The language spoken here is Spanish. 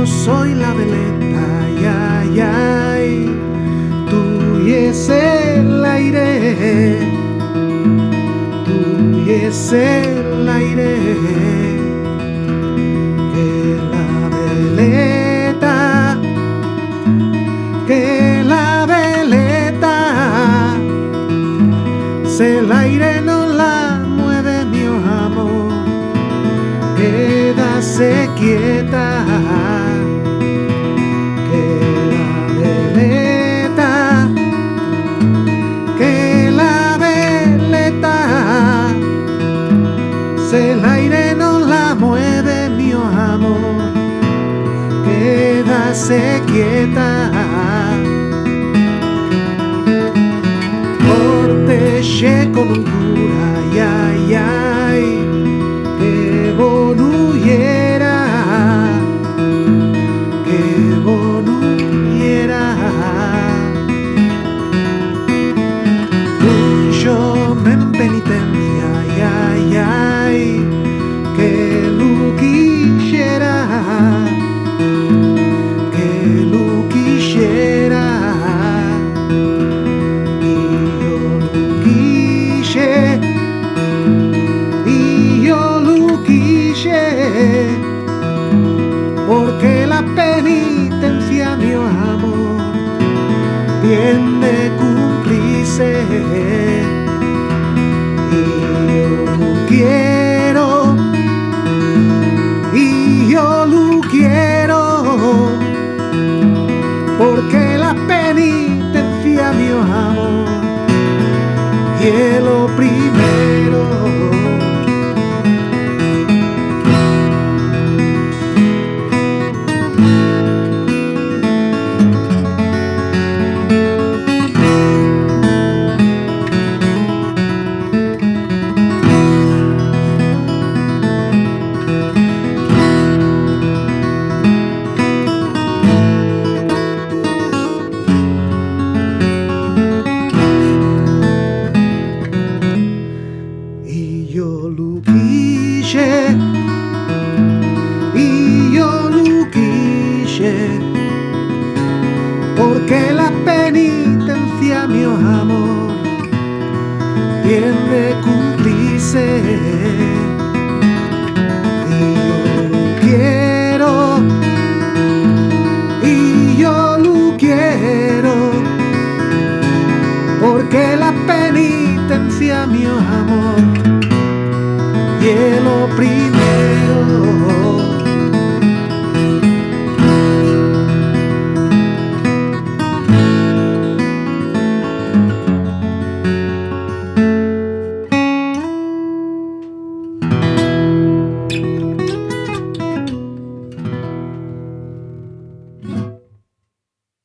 yo soy la veleta, ay, ay, ay, tú y es el aire, tú y es el aire, que la veleta, si el aire no la mueve, mi amor, quédase quieta, que la veleta, si el aire no la mueve, mi amor, quédase quieta. Porteche con un cura, ay, ay, ay, que bonuyera, que bonuyera. Mucho me en penitencia, ay, ay, ay, que lu quisiera, que lu quisiera. Porque la penitencia, mi amor, bien de cumplirse, y yo lo quiero, porque la penitencia, mi amor, y es lo primero. Yo lo quise, y yo lo quise, porque la penitencia, mi amor, bien de cumplirse, y yo lo quiero, y yo lo quiero, porque la penitencia, mi amor, y lo primero.